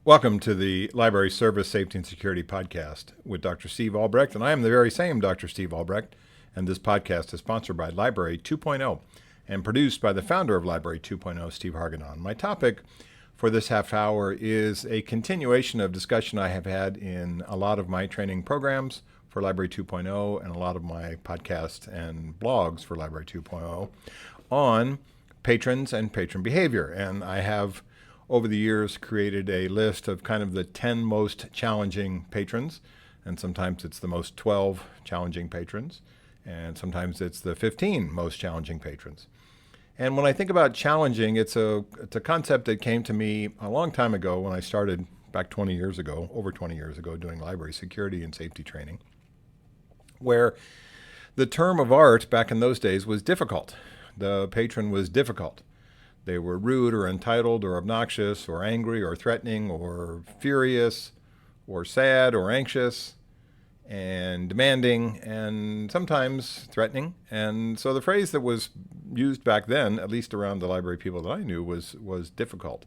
Welcome to the Library Service Safety and Security Podcast with Dr. Steve Albrecht, and I am the very same Dr. Steve Albrecht, and this podcast is sponsored by Library 2.0 and produced by the founder of Library 2.0, Steve Hargadon. My topic for this half hour is a continuation of discussion I have had in a lot of my training programs for Library 2.0 and a lot of my podcasts and blogs for Library 2.0 on patrons and patron behavior. And I have over the years created a list of kind of the 10 most challenging patrons, and sometimes it's the most 12 challenging patrons, and sometimes it's the 15 most challenging patrons. And when I think about challenging, it's a concept that came to me a long time ago when I started back 20 years ago, over 20 years ago, doing library security and safety training, where the term of art back in those days was difficult. The patron was difficult. They were rude or entitled or obnoxious or angry or threatening or furious or sad or anxious and demanding and sometimes threatening. And so the phrase that was used back then, at least around the library people that I knew, was difficult.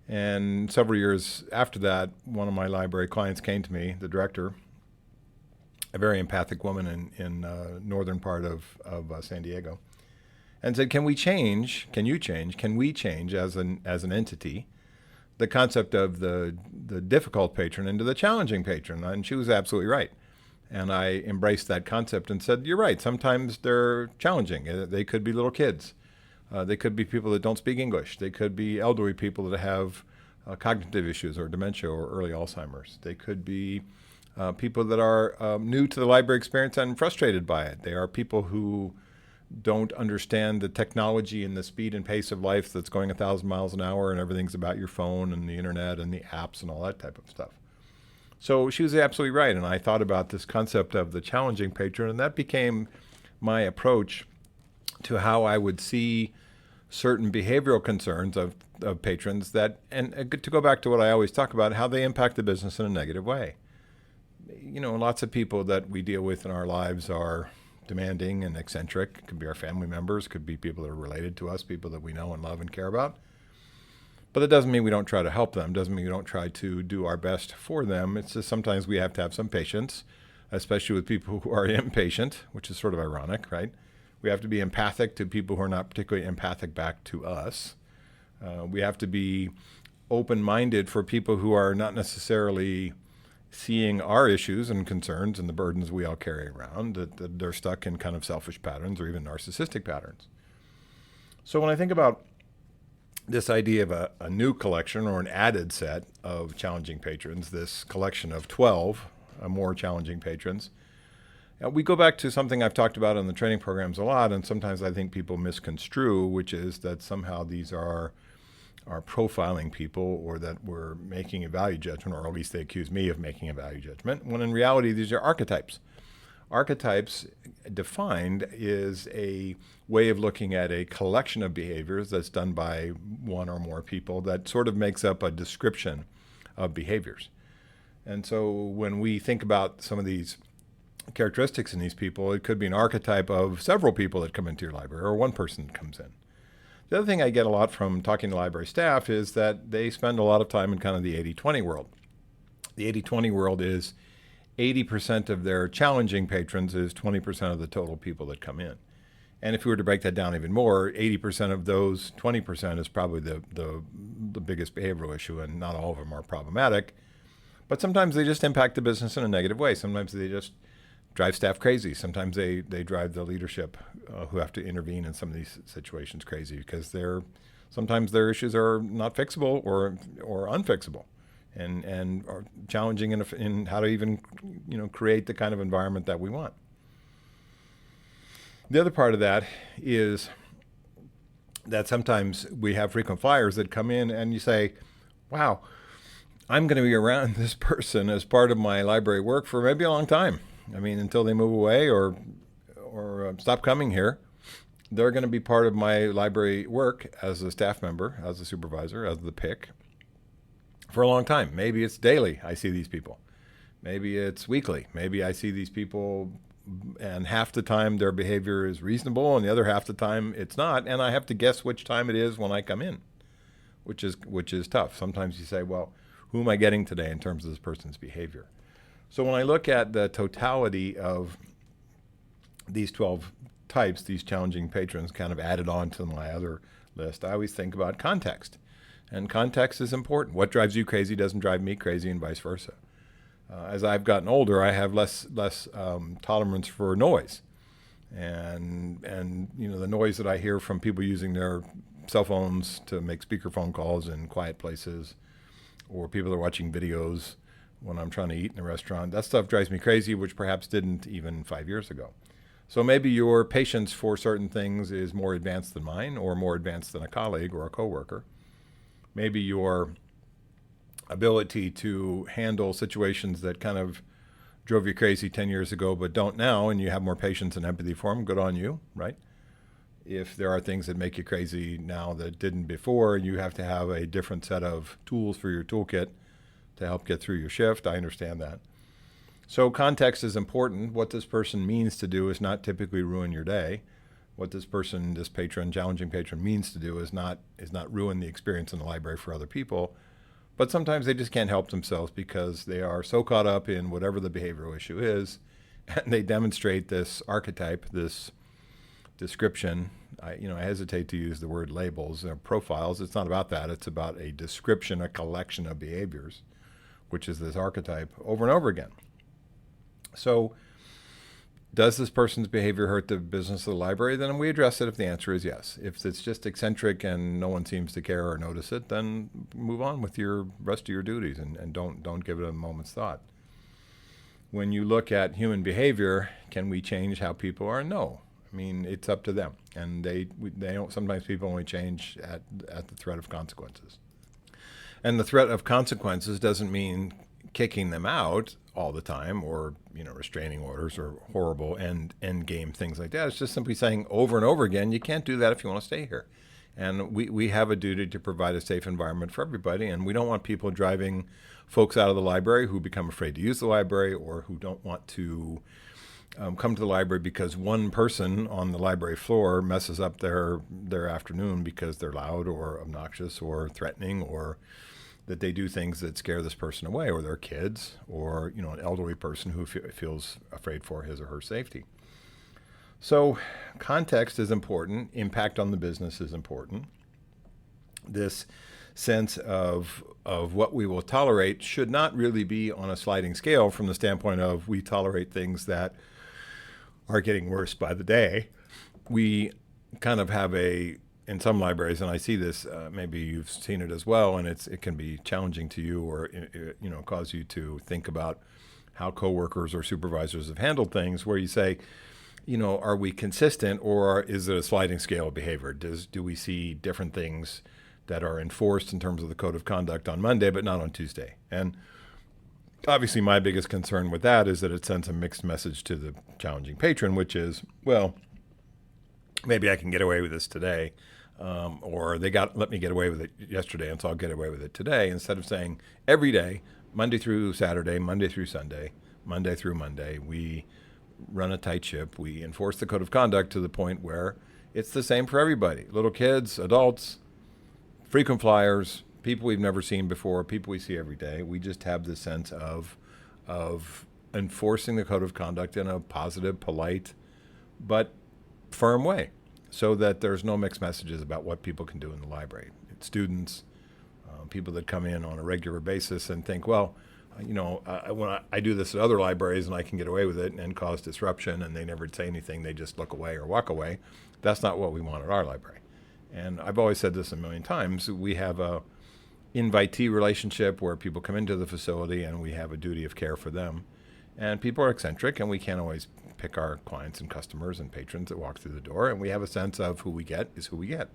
And several years after that, one of my library clients came to me, the director, a very empathic woman in northern part of San Diego, and said, can we change as an entity, the concept of the difficult patron into the challenging patron? And she was absolutely right. And I embraced that concept and said, you're right, sometimes they're challenging. They could be little kids. They could be people that don't speak English. They could be elderly people that have cognitive issues or dementia or early Alzheimer's. They could be people that are new to the library experience and frustrated by it. They are people who don't understand the technology and the speed and pace of life that's going 1,000 miles an hour and everything's about your phone and the internet and the apps and all that type of stuff. So she was absolutely right. And I thought about this concept of the challenging patron, and that became my approach to how I would see certain behavioral concerns of patrons that, and to go back to what I always talk about, how they impact the business in a negative way. You know, lots of people that we deal with in our lives are demanding and eccentric. It could be our family members, could be people that are related to us, people that we know and love and care about. But that doesn't mean we don't try to help them, doesn't mean we don't try to do our best for them. It's just sometimes we have to have some patience, especially with people who are impatient, which is sort of ironic, right? We have to be empathic to people who are not particularly empathic back to us. We have to be open-minded for people who are not necessarily seeing our issues and concerns and the burdens we all carry around, that they're stuck in kind of selfish patterns or even narcissistic patterns. So when I think about this idea of a new collection or an added set of challenging patrons, this collection of 12 more challenging patrons, we go back to something I've talked about in the training programs a lot, and sometimes I think people misconstrue, which is that somehow these are profiling people, or that we're making a value judgment, or at least they accuse me of making a value judgment, when in reality these are archetypes. Archetypes defined is a way of looking at a collection of behaviors that's done by one or more people that sort of makes up a description of behaviors. And so when we think about some of these characteristics in these people, it could be an archetype of several people that come into your library, or one person that comes in. The other thing I get a lot from talking to library staff is that they spend a lot of time in kind of the 80-20 world. The 80-20 world is 80% of their challenging patrons is 20% of the total people that come in. And if we were to break that down even more, 80% of those 20% is probably the biggest behavioral issue, and not all of them are problematic. But sometimes they just impact the business in a negative way. Sometimes they just drive staff crazy. Sometimes they drive the leadership who have to intervene in some of these situations crazy, because sometimes their issues are not fixable or unfixable, and are challenging in how to even create the kind of environment that we want. The other part of that is that sometimes we have frequent flyers that come in and you say, wow, I'm going to be around this person as part of my library work for maybe a long time. I mean, until they move away or stop coming here, they're going to be part of my library work as a staff member, as a supervisor, as the pick for a long time. Maybe it's daily I see these people. Maybe it's weekly. Maybe I see these people and half the time their behavior is reasonable and the other half the time it's not, and I have to guess which time it is when I come in, which is tough. Sometimes you say, well, Who am I getting today in terms of this person's behavior? So when I look at the totality of these 12 types, these challenging patrons kind of added on to my other list, I always think about context. And context is important. What drives you crazy doesn't drive me crazy, and vice versa. As I've gotten older, I have less tolerance for noise. And the noise that I hear from people using their cell phones to make speakerphone calls in quiet places, or people that are watching videos when I'm trying to eat in a restaurant, that stuff drives me crazy, which perhaps didn't even 5 years ago. So maybe your patience for certain things is more advanced than mine, or more advanced than a colleague or a coworker. Maybe your ability to handle situations that kind of drove you crazy 10 years ago but don't now, and you have more patience and empathy for them, good on you, right? If there are things that make you crazy now that didn't before, you have to have a different set of tools for your toolkit to help get through your shift. I understand that. So context is important. What this person means to do is not typically ruin your day. What this person, this patron, challenging patron, means to do is not ruin the experience in the library for other people. But sometimes they just can't help themselves because they are so caught up in whatever the behavioral issue is, and they demonstrate this archetype, this description. I hesitate to use the word labels or profiles. It's not about that. It's about a description, a collection of behaviors, which is this archetype over and over again. So does this person's behavior hurt the business of the library? Then we address it if the answer is yes. If it's just eccentric and no one seems to care or notice it, then move on with your rest of your duties and don't give it a moment's thought. When you look at human behavior, can we change how people are? No. I mean, it's up to them. And they don't. Sometimes people only change at the threat of consequences. And the threat of consequences doesn't mean kicking them out all the time, or restraining orders or horrible end game things like that. It's just simply saying over and over again, you can't do that if you want to stay here. And we have a duty to provide a safe environment for everybody, and we don't want people driving folks out of the library who become afraid to use the library, or who don't want to come to the library because one person on the library floor messes up their afternoon because they're loud or obnoxious or threatening, or that they do things that scare this person away, or their kids, or an elderly person who feels afraid for his or her safety. So context is important. Impact on the business is important. This sense of what we will tolerate should not really be on a sliding scale from the standpoint of we tolerate things that are getting worse by the day. We kind of have in some libraries, and I see this, maybe you've seen it as well, and it can be challenging to you, or cause you to think about how coworkers or supervisors have handled things, where you say, are we consistent, or is it a sliding scale of behavior? Do we see different things that are enforced in terms of the code of conduct on Monday, but not on Tuesday? And obviously my biggest concern with that is that it sends a mixed message to the challenging patron, which is, well, maybe I can get away with this today, or they let me get away with it yesterday, and so I'll get away with it today, instead of saying every day, Monday through Saturday, Monday through Sunday, Monday through Monday, we run a tight ship. We enforce the code of conduct to the point where it's the same for everybody, little kids, adults, frequent flyers, people we've never seen before, people we see every day. We just have this sense of enforcing the code of conduct in a positive, polite, but firm way, so that there's no mixed messages about what people can do in the library. It's students, people that come in on a regular basis and think, well, when I do this at other libraries and I can get away with it and cause disruption, and they never say anything, they just look away or walk away. That's not what we want at our library. And I've always said this a million times. We have a invitee relationship where people come into the facility and we have a duty of care for them. And people are eccentric, and we can't always pick our clients and customers and patrons that walk through the door, and we have a sense of who we get is who we get.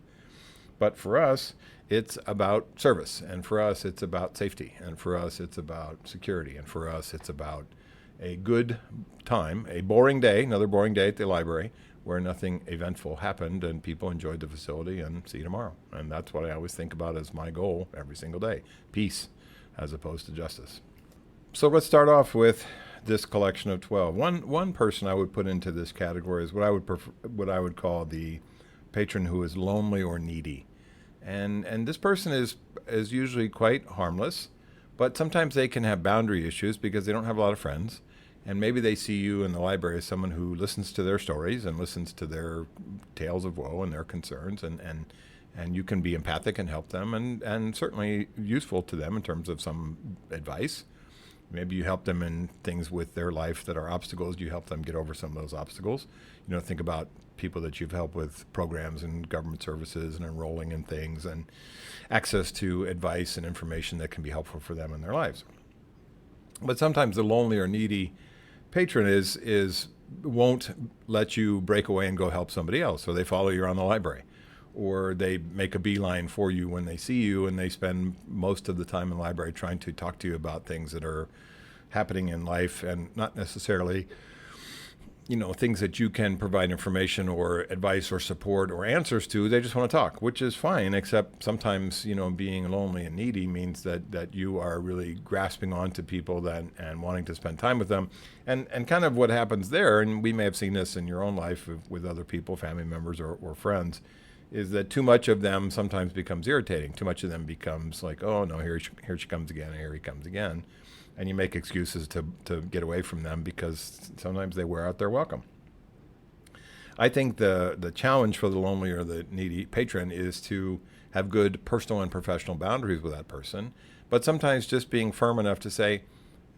But for us, it's about service, and for us, it's about safety, and for us, it's about security, and for us, it's about a good time, a boring day, another boring day at the library, where nothing eventful happened and people enjoyed the facility, and see you tomorrow. And that's what I always think about as my goal every single day, peace as opposed to justice. So let's start off with this collection of 12. One person I would put into this category is what I would call the patron who is lonely or needy. And this person is usually quite harmless, But sometimes they can have boundary issues because they don't have a lot of friends. And maybe they see you in the library as someone who listens to their stories and listens to their tales of woe and their concerns, and you can be empathic and help them, and certainly useful to them in terms of some advice. Maybe you help them in things with their life that are obstacles. You help them get over some of those obstacles. Think about people that you've helped with programs and government services and enrolling in things and access to advice and information that can be helpful for them in their lives. But sometimes the lonely or needy patron won't let you break away and go help somebody else. So they follow you around the library, or they make a beeline for you when they see you, and they spend most of the time in the library trying to talk to you about things that are happening in life and not necessarily things that you can provide information or advice or support or answers to. They just want to talk, which is fine, except sometimes, being lonely and needy means that you are really grasping onto people and wanting to spend time with them. And kind of what happens there, and we may have seen this in your own life with other people, family members or friends, is that too much of them sometimes becomes irritating. Too much of them becomes like, oh no, here she comes again, here he comes again. And you make excuses to get away from them because sometimes they wear out their welcome. I think the challenge for the lonely or the needy patron is to have good personal and professional boundaries with that person, but sometimes just being firm enough to say,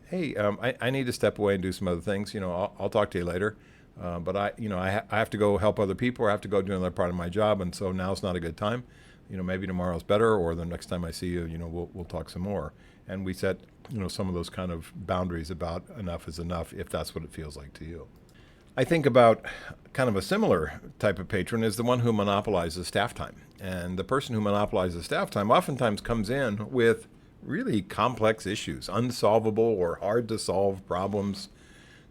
hey, I need to step away and do some other things. I'll talk to you later, but I have to go help other people, or I have to go do another part of my job, and so now's not a good time. Maybe tomorrow's better, or the next time I see you, we'll talk some more. And we set, some of those kind of boundaries about enough is enough if that's what it feels like to you. I think about kind of a similar type of patron is the one who monopolizes staff time. And the person who monopolizes staff time oftentimes comes in with really complex issues, unsolvable or hard to solve problems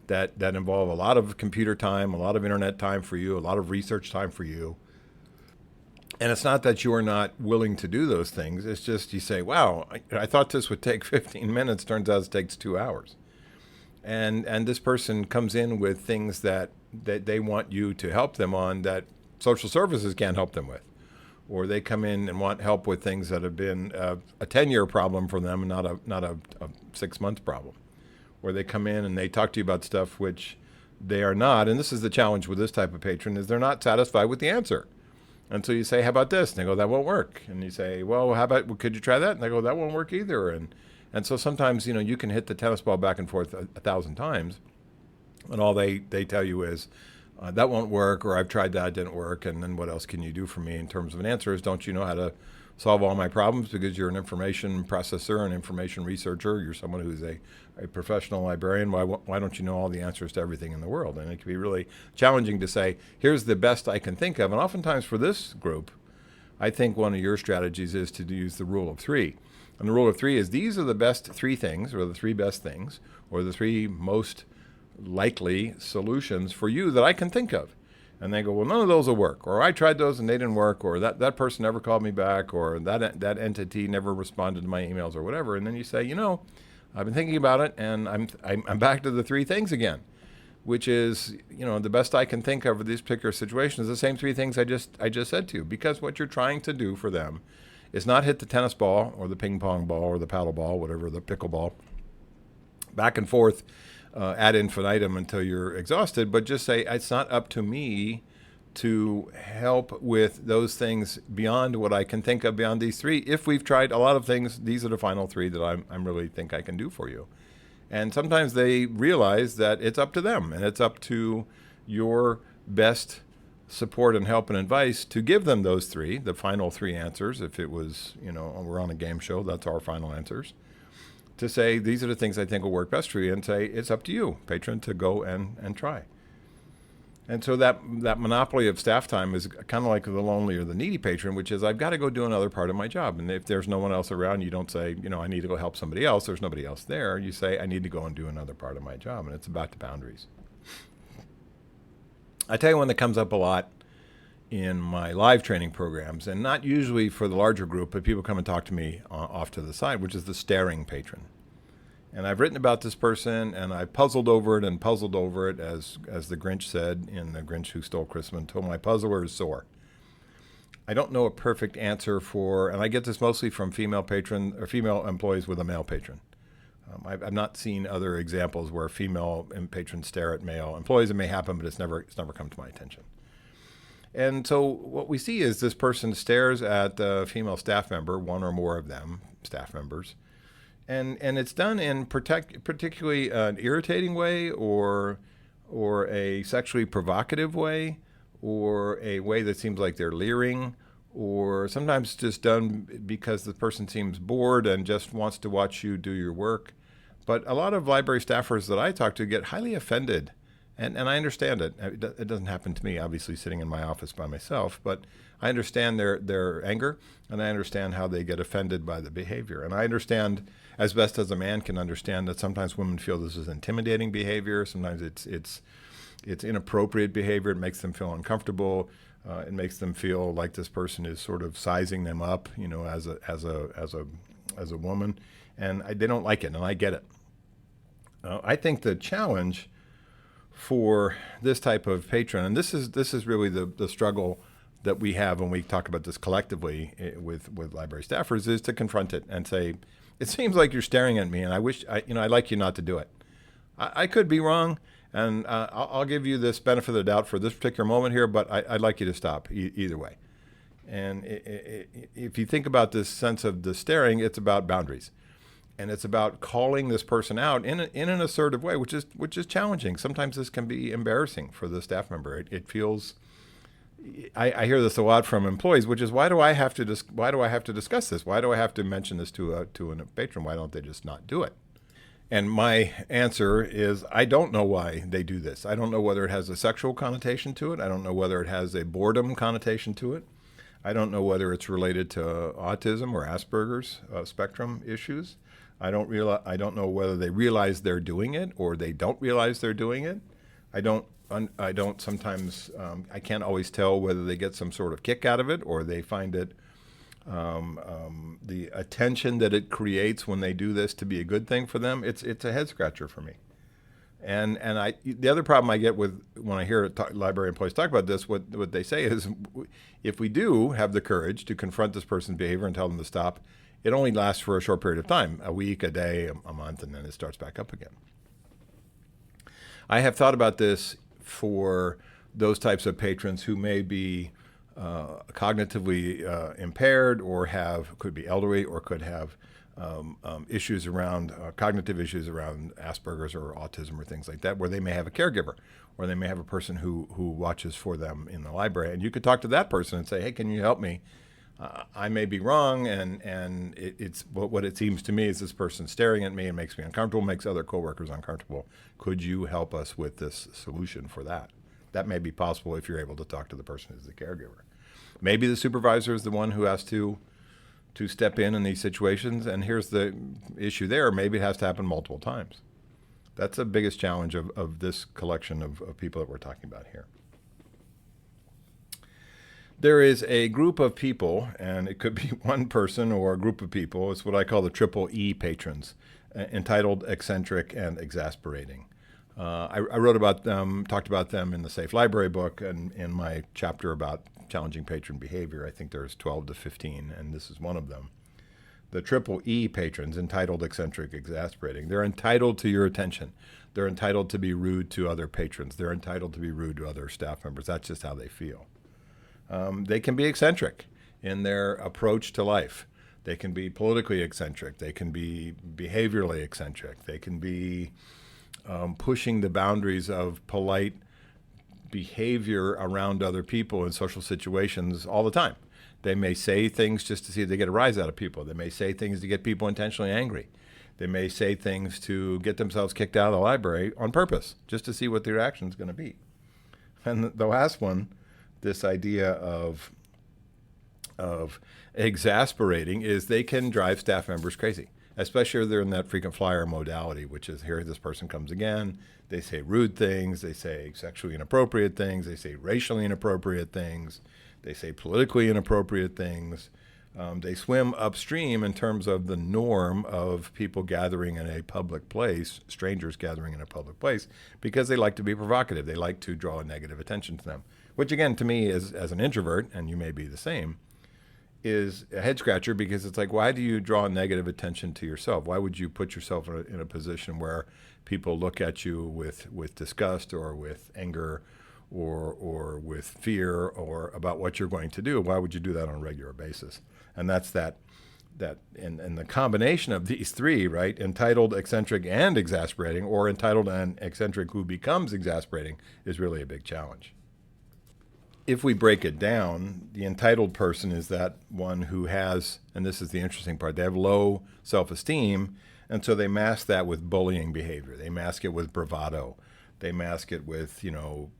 that involve a lot of computer time, a lot of internet time for you, a lot of research time for you. And it's not that you are not willing to do those things. It's just you say, wow, I thought this would take 15 minutes. Turns out it takes 2 hours. And this person comes in with things that they want you to help them on that social services can't help them with. Or they come in and want help with things that have been a 10-year problem for them and not a 6-month problem. Or they come in and they talk to you about stuff which they are not. And this is the challenge with this type of patron, is they're not satisfied with the answer. And so you say, how about this? And they go, that won't work. And you say, well, could you try that? And they go, that won't work either. And so sometimes, you can hit the tennis ball back and forth 1,000 times. And all they tell you is, that won't work, or I've tried that, it didn't work. And then what else can you do for me in terms of an answer? Is don't you know how to solve all my problems because you're an information processor, an information researcher. You're someone who's a professional librarian. Why don't you know all the answers to everything in the world? And it can be really challenging to say, here's the best I can think of. And oftentimes for this group, I think one of your strategies is to use the rule of 3. And the rule of 3 is these are the best 3 things, or the 3 best things, or the 3 most likely solutions for you that I can think of. And they go, well, none of those will work. Or I tried those and they didn't work. Or that person never called me back. Or that entity never responded to my emails or whatever. And then you say, I've been thinking about it and I'm back to the 3 things again, which is, the best I can think of for these particular situations, the same 3 things I just said to you. Because what you're trying to do for them is not hit the tennis ball or the ping pong ball or the paddle ball, whatever, the pickleball, back and forth ad infinitum until you're exhausted, but just say, it's not up to me to help with those things beyond what I can think of beyond these 3. If we've tried a lot of things, these are the final 3 that I'm really think I can do for you. And sometimes they realize that it's up to them, and it's up to your best support and help and advice to give them those 3, the final 3 answers. If it was, we're on a game show, that's our final answers. To say, these are the things I think will work best for you, and say, it's up to you, patron, to go and try. And so that monopoly of staff time is kind of like the lonely or the needy patron, which is, I've got to go do another part of my job. And if there's no one else around, you don't say, I need to go help somebody else. There's nobody else there. You say, I need to go and do another part of my job. And it's about the boundaries. I tell you one that comes up a lot in my live training programs, and not usually for the larger group, but people come and talk to me off to the side, which is the staring patron. And I've written about this person, and I've puzzled over it, as the Grinch said in The Grinch Who Stole Christmas, until my puzzler is sore. I don't know a perfect answer for, and I get this mostly from female employees with a male patron. I've not seen other examples where female patrons stare at male employees. It may happen, but it's never come to my attention. And so what we see is this person stares at the female staff member, one or more of them, staff members, and it's done in particularly an irritating way or a sexually provocative way or a way that seems like they're leering, or sometimes just done because the person seems bored and just wants to watch you do your work. But a lot of library staffers that I talk to get highly offended. And I understand it. It doesn't happen to me, obviously, sitting in my office by myself. But I understand their anger, and I understand how they get offended by the behavior. And I understand, as best as a man can understand, that sometimes women feel this is intimidating behavior. Sometimes it's inappropriate behavior. It makes them feel uncomfortable. It makes them feel like this person is sort of sizing them up, as a woman, and they don't like it, and I get it. I think the challenge for this type of patron, and this is really the struggle that we have when we talk about this collectively with library staffers, is to confront it and say, it seems like you're staring at me, and I'd like you not to do it. I could be wrong, and I'll give you this benefit of the doubt for this particular moment here, but I'd like you to stop either way. And if you think about this sense of the staring, it's about boundaries. And it's about calling this person out in an assertive way, which is challenging. Sometimes this can be embarrassing for the staff member. It feels. I hear this a lot from employees, which is, why do I have to discuss this? Why do I have to mention this to a patron? Why don't they just not do it? And my answer is, I don't know why they do this. I don't know whether it has a sexual connotation to it. I don't know whether it has a boredom connotation to it. I don't know whether it's related to autism or Asperger's spectrum issues. I don't know whether they realize they're doing it or they don't realize they're doing it. I can't always tell whether they get some sort of kick out of it or they find it, the attention that it creates when they do this, to be a good thing for them. It's a head scratcher for me. And the other problem I get when I hear library employees talk about this, what they say is, if we do have the courage to confront this person's behavior and tell them to stop, it only lasts for a short period of time, a week, a day, a month, and then it starts back up again. I have thought about this for those types of patrons who may be cognitively impaired or could be elderly or could have issues around cognitive issues around Asperger's or autism or things like that, where they may have a caregiver or they may have a person who watches for them in the library. And you could talk to that person and say, hey, can you help me? I may be wrong, and it's what it seems to me is this person staring at me and makes me uncomfortable, makes other coworkers uncomfortable. Could you help us with this solution for that? That may be possible if you're able to talk to the person who's the caregiver. Maybe the supervisor is the one who has to step in these situations, and here's the issue there. Maybe it has to happen multiple times. That's the biggest challenge of this collection of people that we're talking about here. There is a group of people, and it could be one person or a group of people. It's what I call the triple E patrons, entitled, eccentric, and exasperating. I wrote about them, talked about them in the Safe Library book and in my chapter about challenging patron behavior. I think there's 12 to 15, and this is one of them. The triple E patrons, entitled, eccentric, exasperating. They're entitled to your attention. They're entitled to be rude to other patrons. They're entitled to be rude to other staff members. That's just how they feel. They can be eccentric in their approach to life. They can be politically eccentric. They can be behaviorally eccentric. They can be pushing the boundaries of polite behavior around other people in social situations all the time. They may say things just to see if they get a rise out of people. They may say things to get people intentionally angry. They may say things to get themselves kicked out of the library on purpose, just to see what the reaction is going to be. And the last one, this idea of exasperating, is they can drive staff members crazy, especially if they're in that frequent flyer modality, which is, here this person comes again. They say rude things. They say sexually inappropriate things. They say racially inappropriate things. They say politically inappropriate things. They swim upstream in terms of the norm of people gathering in a public place, strangers gathering in a public place, because they like to be provocative. They like to draw negative attention to them. which again, to me, as an introvert, and you may be the same, is a head scratcher, because it's like, why do you draw negative attention to yourself? Why would you put yourself in a position where people look at you with disgust or with anger or with fear or about what you're going to do? Why would you do that on a regular basis? And that's that and the combination of these three, right? Entitled, eccentric, and exasperating, or entitled and eccentric who becomes exasperating, is really a big challenge. If we break it down, the entitled person is that one who has, and this is the interesting part, they have low self-esteem, and so they mask that with bullying behavior. They mask it with bravado. They mask it with,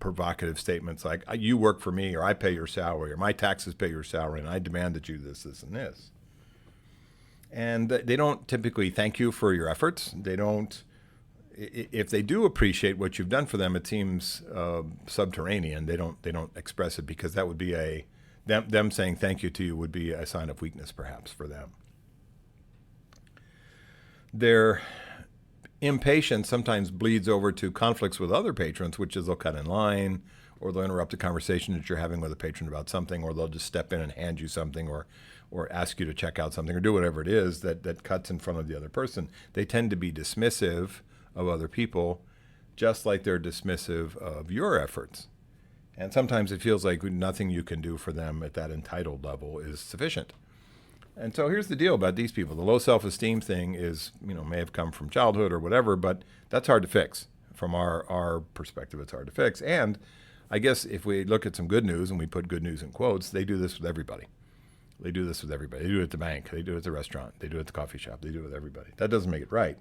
provocative statements like, you work for me, or I pay your salary, or my taxes pay your salary, and I demand that you do this, this, and this. And they don't typically thank you for your efforts. They don't. If they do appreciate what you've done for them, it seems subterranean. They don't express it, because that would be them saying thank you to you would be a sign of weakness, perhaps, for them. Their impatience sometimes bleeds over to conflicts with other patrons, which is they'll cut in line, or they'll interrupt a conversation that you're having with a patron about something, or they'll just step in and hand you something, or ask you to check out something, or do whatever it is that cuts in front of the other person. They tend to be dismissive of other people, just like they're dismissive of your efforts. And sometimes it feels like nothing you can do for them at that entitled level is sufficient. And so here's the deal about these people. The low self-esteem thing is, may have come from childhood or whatever, but that's hard to fix. From our perspective, it's hard to fix. And I guess if we look at some good news, and we put good news in quotes, they do this with everybody. They do this with everybody. They do it at the bank. They do it at the restaurant. They do it at the coffee shop. They do it with everybody. That doesn't make it right.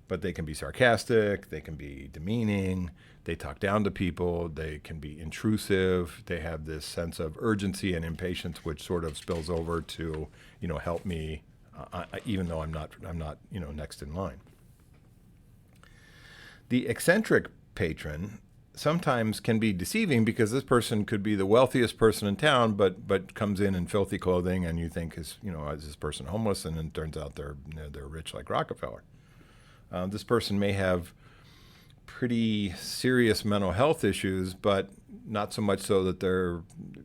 But they can be sarcastic. They can be demeaning. They talk down to people. They can be intrusive. They have this sense of urgency and impatience, which sort of spills over to, help me, even though I'm not, next in line. The eccentric patron sometimes can be deceiving, because this person could be the wealthiest person in town, but comes in filthy clothing, and you think, is this person homeless? And then it turns out they're rich like Rockefeller. This person may have pretty serious mental health issues, but not so much so that they're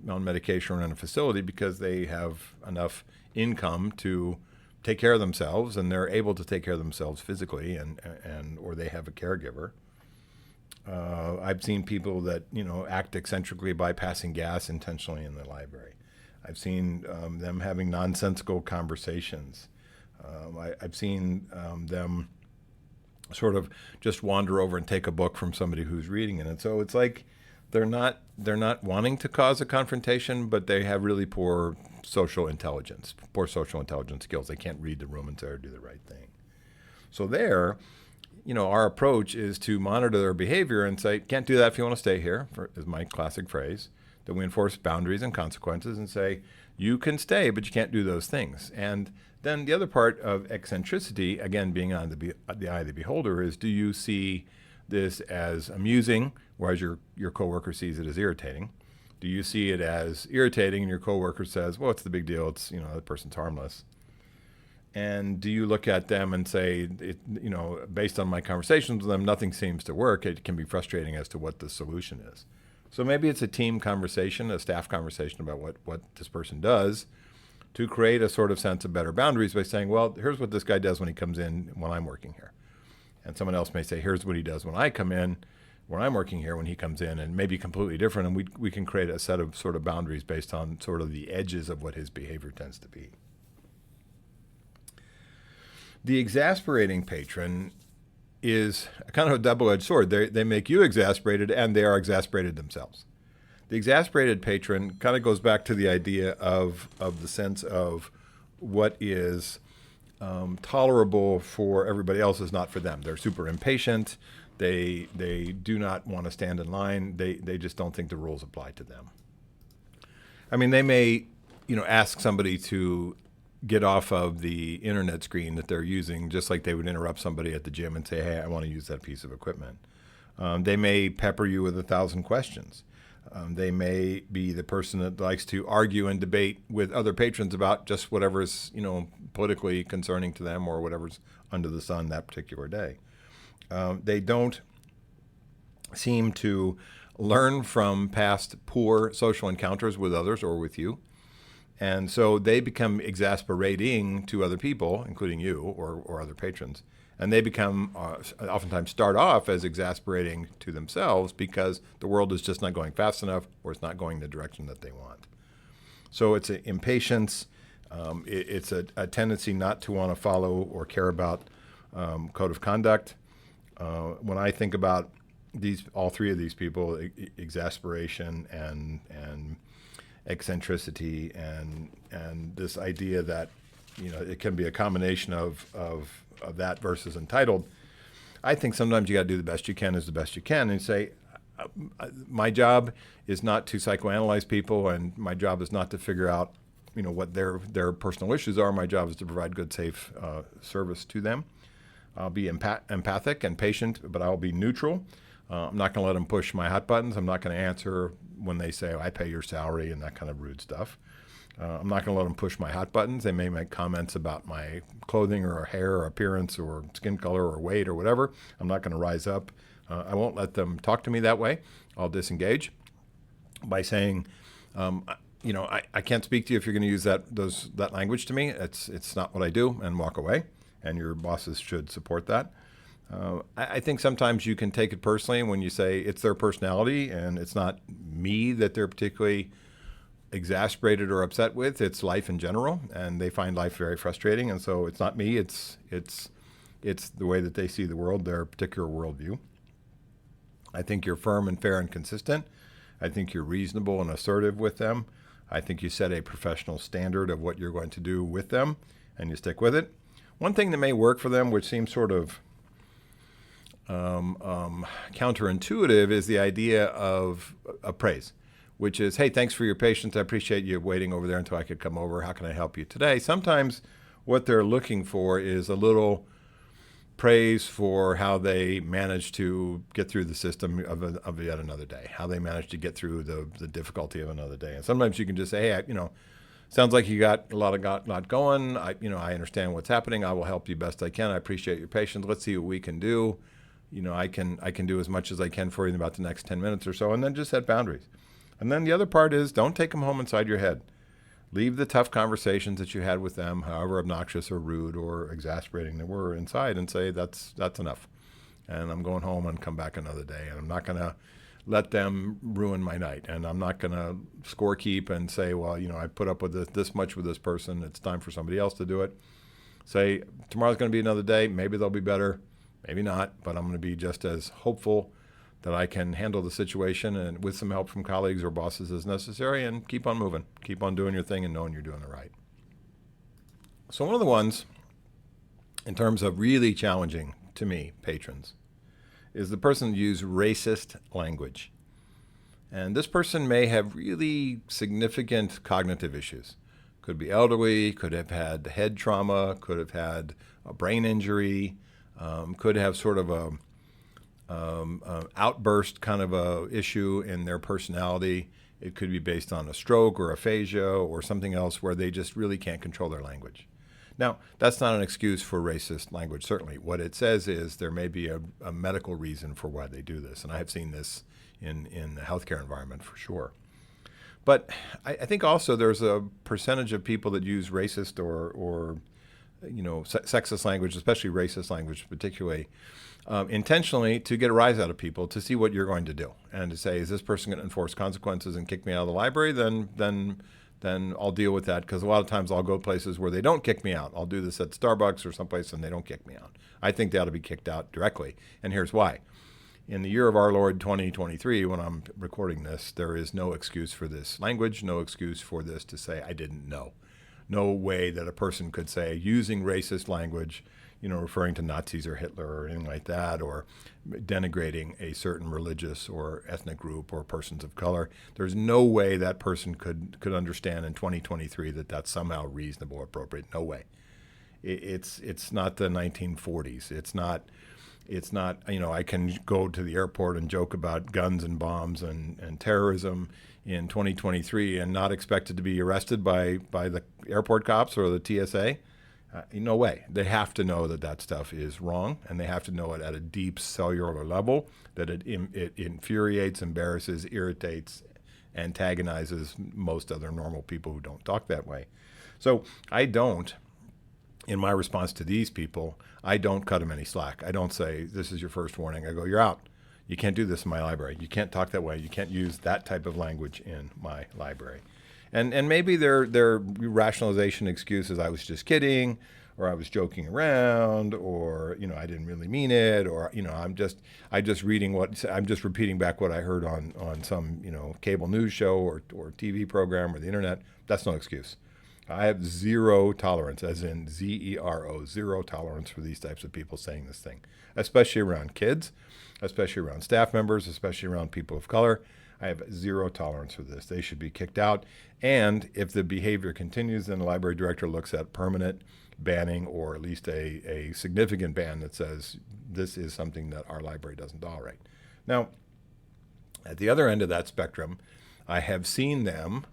on medication or in a facility, because they have enough income to take care of themselves, and they're able to take care of themselves physically, and or they have a caregiver. I've seen people that, act eccentrically by passing gas intentionally in the library. I've seen them having nonsensical conversations. I've seen them sort of just wander over and take a book from somebody who's reading it. And so it's like they're not wanting to cause a confrontation, but they have really poor social intelligence skills. They can't read the room and say or do the right thing. So our approach is to monitor their behavior and say, can't do that if you want to stay here, is my classic phrase. Then we enforce boundaries and consequences and say, you can stay, but you can't do those things. And then the other part of eccentricity, again, being on the eye of the beholder, is, do you see this as amusing, whereas your coworker sees it as irritating? Do you see it as irritating and your coworker says, well, what's the big deal? It's, that person's harmless. And do you look at them and say, based on my conversations with them, nothing seems to work? It can be frustrating as to what the solution is. So maybe it's a team conversation, a staff conversation about what this person does to create a sort of sense of better boundaries by saying, well, here's what this guy does when he comes in when I'm working here. And someone else may say, here's what he does when I come in, when I'm working here, when he comes in, and maybe completely different. And we can create a set of sort of boundaries based on sort of the edges of what his behavior tends to be. The exasperating patron is kind of a double-edged sword. They make you exasperated, and they are exasperated themselves. The exasperated patron kind of goes back to the idea of the sense of what is tolerable for everybody else is not for them. They're super impatient. They do not want to stand in line. They just don't think the rules apply to them. I mean, they may, ask somebody to get off of the internet screen that they're using, just like they would interrupt somebody at the gym and say, hey, I want to use that piece of equipment. They may pepper you with 1,000 questions. They may be the person that likes to argue and debate with other patrons about just whatever's, politically concerning to them or whatever's under the sun that particular day. They don't seem to learn from past poor social encounters with others or with you. And so they become exasperating to other people, including you or other patrons. And they become, oftentimes start off as exasperating to themselves because the world is just not going fast enough or it's not going the direction that they want. So it's an impatience. It's a tendency not to want to follow or care about code of conduct. When I think about all three of these people, exasperation and eccentricity and this idea that it can be a combination of that versus entitled. I think sometimes you got to do the best you can as the best you can and say, my job is not to psychoanalyze people, and my job is not to figure out what their personal issues are. My job is to provide good, safe service to them. I'll be empathic and patient, but I'll be neutral. I'm not going to let them push my hot buttons. I'm not going to answer when they say, I pay your salary and that kind of rude stuff. I'm not going to let them push my hot buttons. They may make comments about my clothing or hair or appearance or skin color or weight or whatever. I'm not going to rise up. I won't let them talk to me that way. I'll disengage by saying, I can't speak to you if you're going to use that language to me. It's not what I do, and walk away. And your bosses should support that. I think sometimes you can take it personally when you say it's their personality and it's not me that they're particularly exasperated or upset with. It's life in general, and they find life very frustrating. And so it's not me. It's the way that they see the world, their particular worldview. I think you're firm and fair and consistent. I think you're reasonable and assertive with them. I think you set a professional standard of what you're going to do with them, and you stick with it. One thing that may work for them, which seems sort of counterintuitive, is the idea of praise, which is, hey, thanks for your patience. I appreciate you waiting over there until I could come over. How can I help you today? Sometimes what they're looking for is a little praise for how they managed to get through the system of yet another day, how they managed to get through the difficulty of another day. And sometimes you can just say, hey, sounds like you got a lot going. I understand what's happening. I will help you best I can. I appreciate your patience. Let's see what we can do. I can do as much as I can for you in about the next 10 minutes or so, and then just set boundaries. And then the other part is, don't take them home inside your head. Leave the tough conversations that you had with them, however obnoxious or rude or exasperating they were, inside, and say, that's enough. And I'm going home and come back another day. And I'm not going to let them ruin my night. And I'm not going to scorekeep and say, well, I put up with this much with this person. It's time for somebody else to do it. Say, tomorrow's going to be another day. Maybe they'll be better. Maybe not. But I'm going to be just as hopeful that I can handle the situation, and with some help from colleagues or bosses as necessary, and keep on moving. Keep on doing your thing and knowing you're doing it right. So one of the ones, in terms of really challenging to me, patrons, is the person who uses racist language. And this person may have really significant cognitive issues. Could be elderly, could have had head trauma, could have had a brain injury, could have sort of a outburst kind of a issue in their personality. It could be based on a stroke or aphasia or something else where they just really can't control their language. Now, that's not an excuse for racist language, certainly. What it says is there may be a medical reason for why they do this, and I have seen this in the healthcare environment for sure. But I think also there's a percentage of people that use racist or sexist language, especially racist language particularly, intentionally to get a rise out of people, to see what you're going to do, and to say, is this person going to enforce consequences and kick me out of the library? Then I'll deal with that, because a lot of times I'll go places where they don't kick me out. I'll do this at Starbucks or someplace and they don't kick me out. I think they ought to be kicked out directly, and here's why. In the year of our Lord 2023, when I'm recording this, there is no excuse for this language, no excuse for this to say, I didn't know. No way that a person could say, using racist language, referring to Nazis or Hitler or anything like that, or denigrating a certain religious or ethnic group or persons of color. There's no way that person could understand in 2023 that that's somehow reasonable or appropriate. No way. It's not the 1940s. It's not, I can go to the airport and joke about guns and bombs and terrorism in 2023 and not expected to be arrested by the airport cops or the TSA. No way. They have to know that that stuff is wrong, and they have to know it at a deep cellular level, that it infuriates, embarrasses, irritates, antagonizes most other normal people who don't talk that way. So I don't, in my response to these people, I don't cut them any slack. I don't say, this is your first warning. I go, you're out. You can't do this in my library. You can't talk that way. You can't use that type of language in my library. And maybe their rationalization excuse is I was just kidding, or I was joking around, or I didn't really mean it, or I'm just repeating back what I heard on some cable news show or TV program or the internet. That's no excuse. I have zero tolerance, as in zero, zero tolerance for these types of people saying this thing, especially around kids, especially around staff members, especially around people of color. I have zero tolerance for this. They should be kicked out. And if the behavior continues, then the library director looks at permanent banning, or at least a significant ban that says this is something that our library doesn't tolerate. Now, at the other end of that spectrum, I have seen them,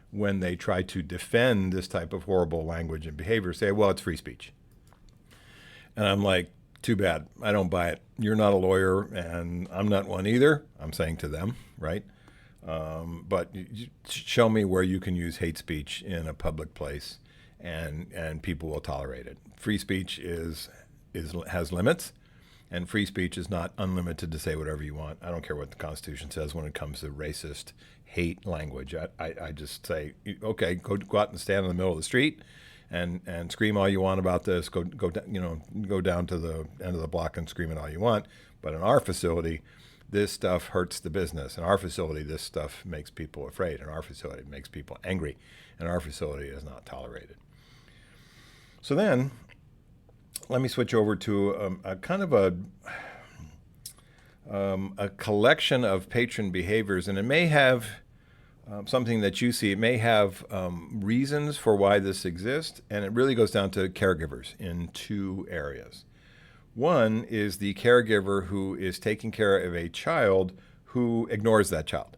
when they try to defend this type of horrible language and behavior, say, well, it's free speech. And I'm like, too bad. I don't buy it. You're not a lawyer, and I'm not one either. I'm saying to them, right? But show me where you can use hate speech in a public place, and people will tolerate it. Free speech has limits, and free speech is not unlimited to say whatever you want. I don't care what the Constitution says when it comes to racist hate language. I just say, okay, go out and stand in the middle of the street and scream all you want about this. Go down to the end of the block and scream it all you want. But in our facility, this stuff hurts the business. In our facility, this stuff makes people afraid. In our facility, it makes people angry. In our facility, it is not tolerated. So then, let me switch over to a kind of a collection of patron behaviors, and it may have something that you see. It may have reasons for why this exists, and it really goes down to caregivers in two areas. One is the caregiver who is taking care of a child who ignores that child.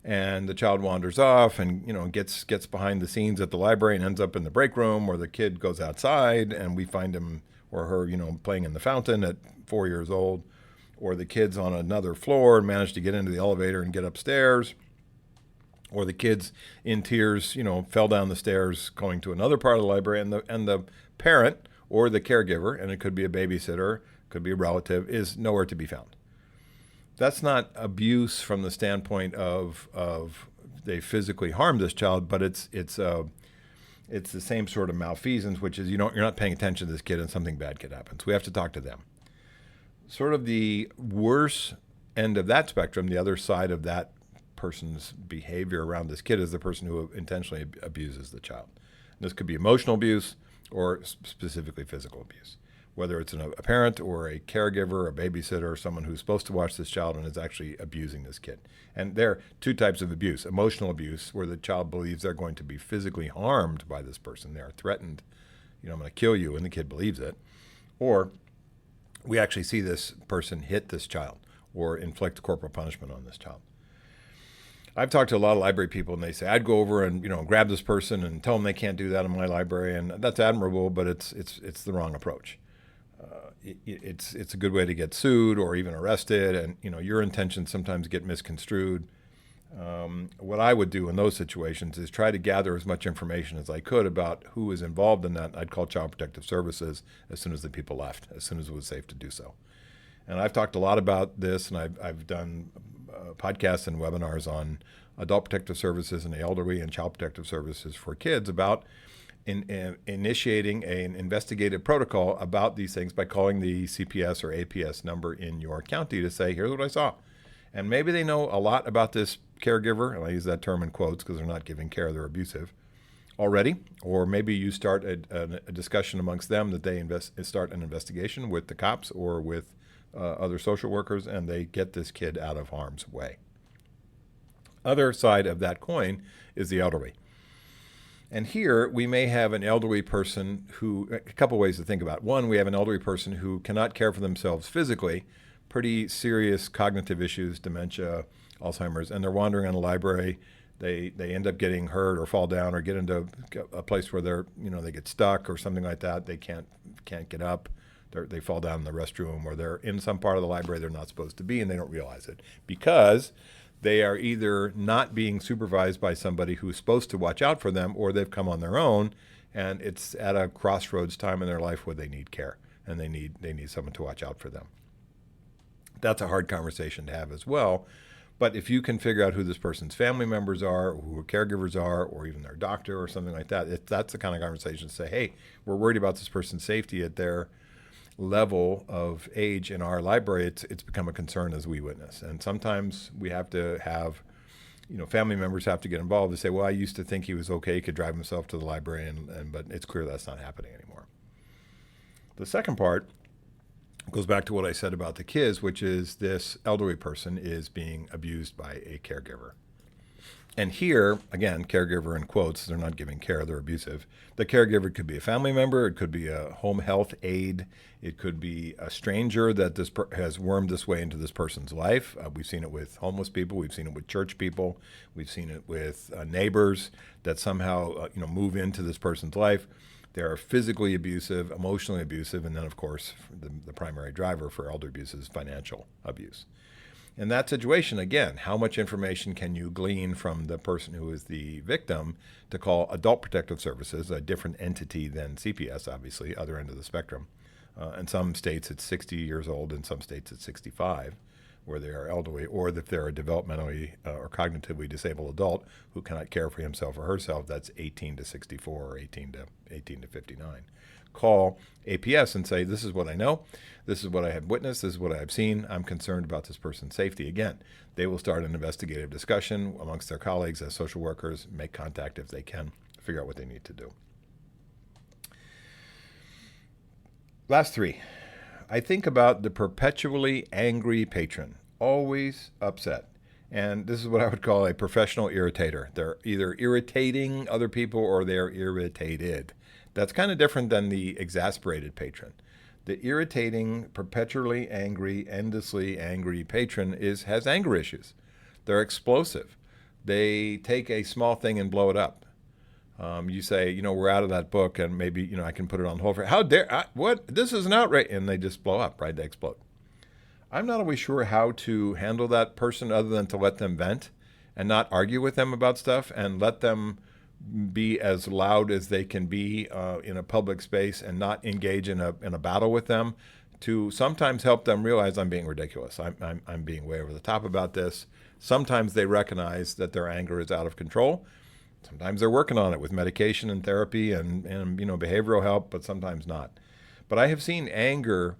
And the child wanders off and gets behind the scenes at the library and ends up in the break room, or the kid goes outside and we find him or her playing in the fountain at 4 years old, or the kid's on another floor and managed to get into the elevator and get upstairs, or the kid's in tears, fell down the stairs going to another part of the library, and the parent or the caregiver, and it could be a babysitter, could be a relative, is nowhere to be found. That's not abuse from the standpoint of they physically harmed this child, but it's the same sort of malfeasance, which is you're not paying attention to this kid and something bad could happen. So we have to talk to them. Sort of the worst end of that spectrum, the other side of that person's behavior around this kid, is the person who intentionally abuses the child. And this could be emotional abuse or specifically physical abuse, whether it's a parent or a caregiver, a babysitter, or someone who's supposed to watch this child and is actually abusing this kid. And there are two types of abuse: emotional abuse, where the child believes they're going to be physically harmed by this person. They are threatened, I'm going to kill you, and the kid believes it. Or we actually see this person hit this child or inflict corporal punishment on this child. I've talked to a lot of library people, and they say, I'd go over and grab this person and tell them they can't do that in my library, and that's admirable, but it's the wrong approach. It's a good way to get sued or even arrested, and your intentions sometimes get misconstrued. What I would do in those situations is try to gather as much information as I could about who is involved in that. I'd call Child Protective Services as soon as the people left, as soon as it was safe to do so. And I've talked a lot about this, and I've done podcasts and webinars on adult protective services and the elderly and child protective services for kids about initiating an investigative protocol about these things by calling the CPS or APS number in your county to say, here's what I saw. And maybe they know a lot about this caregiver, and I use that term in quotes because they're not giving care, they're abusive already. Or maybe you start a discussion amongst them that they start an investigation with the cops or with other social workers, and they get this kid out of harm's way. Other side of that coin is the elderly. And here we may have an elderly person who, a couple ways to think about it. One, we have an elderly person who cannot care for themselves physically, pretty serious cognitive issues, dementia, Alzheimer's, and they're wandering in a library they end up getting hurt or fall down or get into a place where they get stuck or something like that. They can't get up. They fall down in the restroom, or they're in some part of the library they're not supposed to be, and they don't realize it because they are either not being supervised by somebody who's supposed to watch out for them, or they've come on their own, and it's at a crossroads time in their life where they need care and they need someone to watch out for them. That's a hard conversation to have as well. But if you can figure out who this person's family members are, or who caregivers are, or even their doctor or something like that, that's the kind of conversation to say, hey, we're worried about this person's safety at their level of age in our library. It's become a concern as we witness. And sometimes we have to have, family members have to get involved to say, well, I used to think he was okay, he could drive himself to the library, but it's clear that's not happening anymore. The second part goes back to what I said about the kids, which is this elderly person is being abused by a caregiver. And here, again, caregiver in quotes, they're not giving care, they're abusive. The caregiver could be a family member, it could be a home health aide, it could be a stranger that has wormed this way into this person's life. We've seen it with homeless people, we've seen it with church people, we've seen it with neighbors that somehow move into this person's life. They're physically abusive, emotionally abusive, and then, of course, the primary driver for elder abuse is financial abuse. In that situation, again, how much information can you glean from the person who is the victim to call Adult Protective Services, a different entity than CPS, obviously, other end of the spectrum. In some states, it's 60 years old. In some states, it's 65, where they are elderly, or if they're a developmentally or cognitively disabled adult who cannot care for himself or herself, that's 18 to 64 or 18 to 59. Call APS and say, this is what I know, this is what I have witnessed, this is what I have seen, I'm concerned about this person's safety. Again, they will start an investigative discussion amongst their colleagues as social workers, make contact if they can, figure out what they need to do. Last three. I think about the perpetually angry patron, always upset. And this is what I would call a professional irritator. They're either irritating other people or they're irritated. That's kind of different than the exasperated patron. The irritating, perpetually angry, endlessly angry patron has anger issues. They're explosive. They take a small thing and blow it up. You say, we're out of that book, and maybe, I can put it on hold for, how dare, what? This is an outrage. And they just blow up, right? They explode. I'm not always sure how to handle that person other than to let them vent and not argue with them about stuff and let them be as loud as they can be in a public space and not engage in a battle with them, to sometimes help them realize I'm being ridiculous. I'm being way over the top about this. Sometimes they recognize that their anger is out of control. Sometimes they're working on it with medication and therapy and behavioral help, but sometimes not. But I have seen anger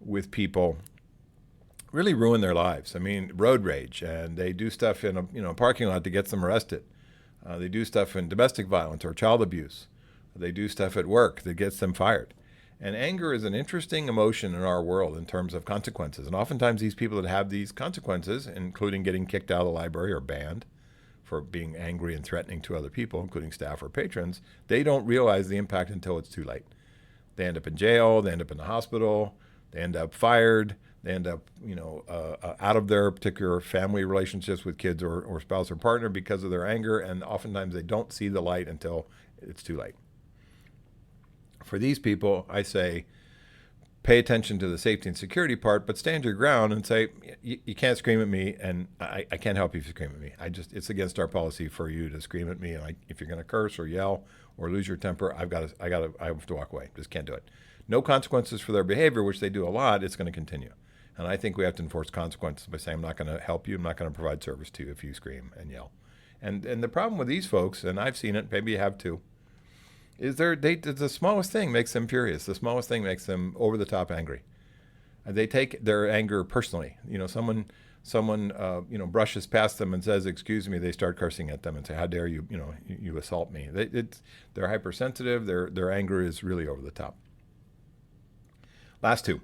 with people really ruin their lives. I mean, road rage, and they do stuff in a parking lot that gets them arrested. They do stuff in domestic violence or child abuse. They do stuff at work that gets them fired. And anger is an interesting emotion in our world in terms of consequences. And oftentimes these people that have these consequences, including getting kicked out of the library or banned for being angry and threatening to other people, including staff or patrons, they don't realize the impact until it's too late. They end up in jail, they end up in the hospital, they end up fired, they end up out of their particular family relationships with kids or spouse or partner because of their anger, and oftentimes they don't see the light until it's too late. For these people, I say, pay attention to the safety and security part, but stand your ground and say, you can't scream at me, and I can't help you if you scream at me. It's against our policy for you to scream at me, and if you're going to curse or yell or lose your temper, I have to walk away. Just can't do it. No consequences for their behavior, which they do a lot. It's going to continue, and I think we have to enforce consequences by saying, I'm not going to help you, I'm not going to provide service to you if you scream and yell. And the problem with these folks, and I've seen it, maybe you have too, is the smallest thing makes them furious. The smallest thing makes them over the top angry. They take their anger personally. Someone brushes past them and says, "Excuse me," they start cursing at them and say, "How dare you? You assault me." They're hypersensitive. Their anger is really over the top. Last two.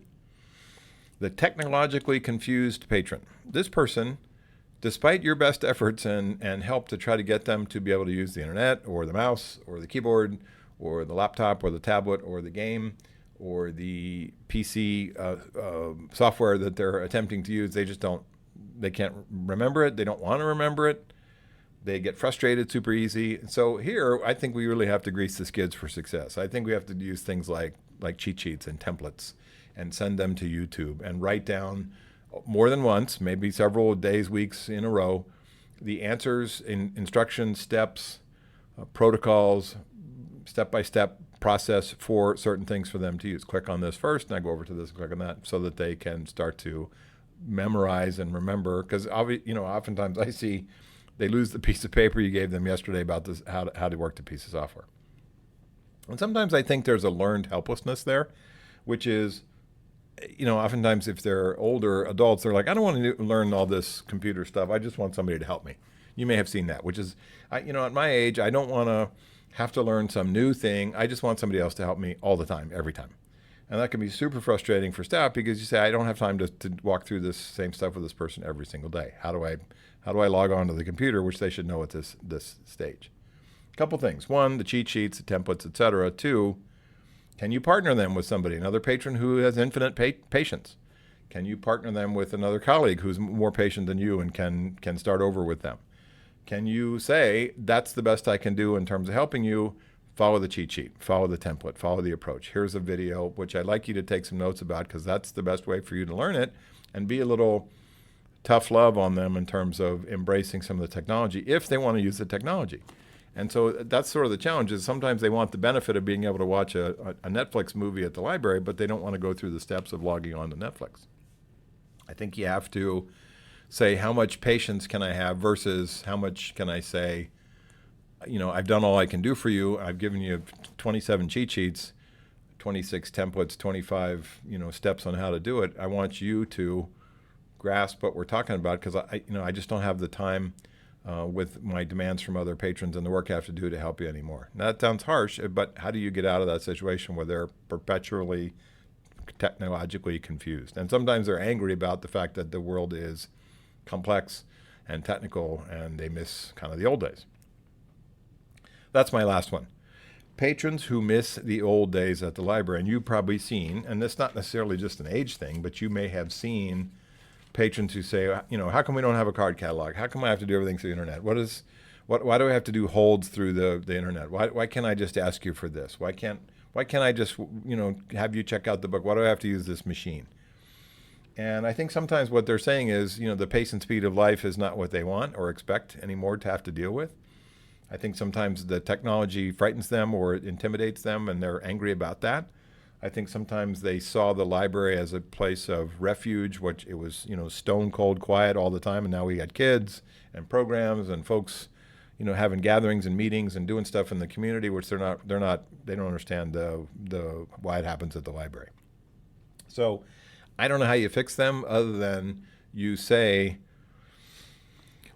The technologically confused patron. This person, despite your best efforts and help to try to get them to be able to use the internet or the mouse or the keyboard or the laptop or the tablet or the game or the PC software that they're attempting to use, they can't remember it. They don't want to remember it. They get frustrated super easy. So here, I think we really have to grease the skids for success. I think we have to use things like cheat sheets and templates and send them to YouTube and write down more than once, maybe several days, weeks in a row, the answers, instructions, steps, protocols, step-by-step process for certain things for them to use. Click on this first, and I go over to this, click on that, so that they can start to memorize and remember. Because oftentimes I see they lose the piece of paper you gave them yesterday about this, how to work the piece of software. And sometimes I think there's a learned helplessness there, which is, oftentimes if they're older adults, they're like, I don't want to learn all this computer stuff. I just want somebody to help me. You may have seen that, which is, at my age, I don't want to have to learn some new thing. I just want somebody else to help me all the time, every time. And that can be super frustrating for staff because you say, I don't have time to walk through this same stuff with this person every single day. How do I log on to the computer, which they should know at this stage? A couple things. One, the cheat sheets, the templates, etc. Two, can you partner them with somebody, another patron who has infinite patience? Can you partner them with another colleague who's more patient than you and can start over with them? Can you say, that's the best I can do in terms of helping you? Follow the cheat sheet, follow the template, follow the approach. Here's a video, which I'd like you to take some notes about because that's the best way for you to learn it, and be a little tough love on them in terms of embracing some of the technology if they want to use the technology. And so that's sort of the challenge is sometimes they want the benefit of being able to watch a Netflix movie at the library, but they don't want to go through the steps of logging on to Netflix. I think you have to say, how much patience can I have versus how much can I say, I've done all I can do for you. I've given you 27 cheat sheets, 26 templates, 25, steps on how to do it. I want you to grasp what we're talking about because I just don't have the time with my demands from other patrons and the work I have to do to help you anymore. Now, that sounds harsh, but how do you get out of that situation where they're perpetually technologically confused? And sometimes they're angry about the fact that the world is complex and technical and they miss kind of the old days. That's my last one. Patrons who miss the old days at the library, and you've probably seen, and it's not necessarily just an age thing, but you may have seen patrons who say, how come we don't have a card catalog? How come I have to do everything through the internet? Why do I have to do holds through the internet? Why can't I just ask you for this? Why can't I just, have you check out the book? Why do I have to use this machine? And I think sometimes what they're saying is, the pace and speed of life is not what they want or expect anymore to have to deal with. I think sometimes the technology frightens them or it intimidates them and they're angry about that. I think sometimes they saw the library as a place of refuge, which it was, stone cold quiet all the time. And now we got kids and programs and folks, having gatherings and meetings and doing stuff in the community, which they don't understand the why it happens at the library. So I don't know how you fix them other than you say,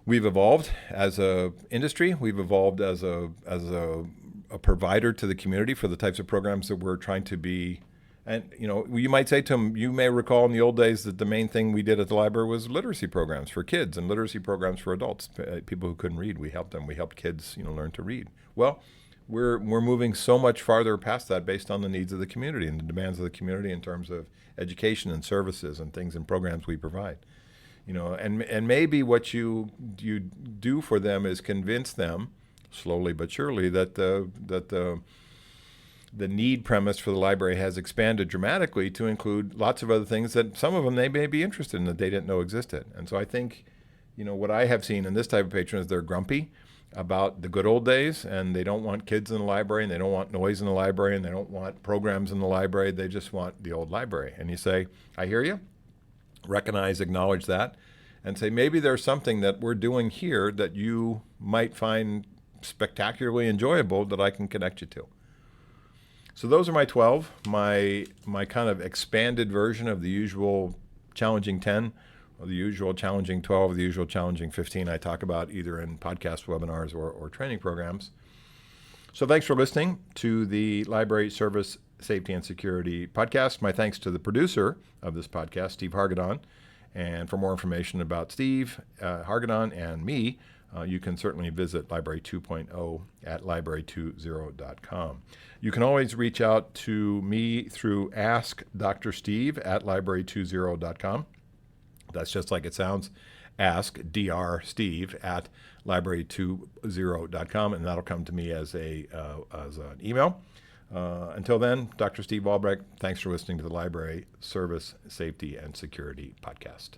we've evolved as a industry. We've evolved as a provider to the community for the types of programs that we're trying to be. And, you might say to them, you may recall in the old days that the main thing we did at the library was literacy programs for kids and literacy programs for adults, people who couldn't read. We helped them. We helped kids, learn to read. Well, we're moving so much farther past that based on the needs of the community and the demands of the community in terms of education and services and things and programs we provide. And maybe what you do for them is convince them, slowly but surely, that the need premise for the library has expanded dramatically to include lots of other things that some of them they may be interested in that they didn't know existed. And so I think, what I have seen in this type of patron is they're grumpy about the good old days, and they don't want kids in the library, and they don't want noise in the library, and they don't want programs in the library. They just want the old library. And you say, I hear you. Recognize, acknowledge that, and say, maybe there's something that we're doing here that you might find spectacularly enjoyable that I can connect you to. So those are my 12, my kind of expanded version of the usual challenging 10, or the usual challenging 12, or the usual challenging 15 I talk about either in podcast webinars or training programs. So thanks for listening to the Library Service Safety and Security podcast. My thanks to the producer of this podcast, Steve Hargadon. And for more information about Steve Hargadon and me, you can certainly visit Library 2.0 at library20.com. You can always reach out to me through askdrsteve at library20.com. That's just like it sounds, ask drsteve at library20.com, and that'll come to me as an email. Until then, Dr. Steve Albrecht, thanks for listening to the Library Service, Safety, and Security Podcast.